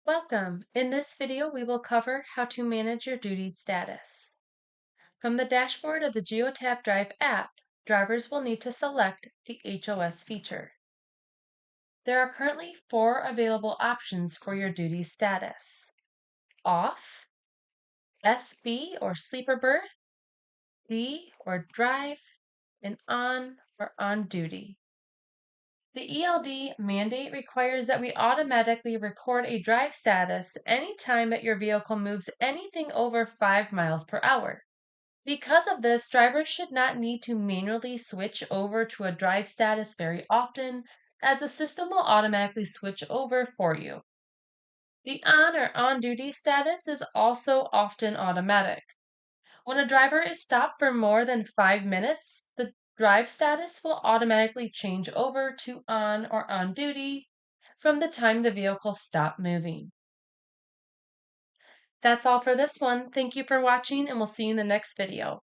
Welcome! In this video, we will cover how to manage your duty status. From the dashboard of the Geotab Drive app, drivers will need to select the HOS feature. There are currently 4 available options for your duty status: off, SB or sleeper berth, B or drive, and on or on duty. The ELD mandate requires that we automatically record a drive status anytime that your vehicle moves anything over 5 miles per hour. Because of this, drivers should not need to manually switch over to a drive status very often, as the system will automatically switch over for you. The on or on duty status is also often automatic. When a driver is stopped for more than 5 minutes, the drive status will automatically change over to on or on duty from the time the vehicle stopped moving. That's all for this one. Thank you for watching, and we'll see you in the next video.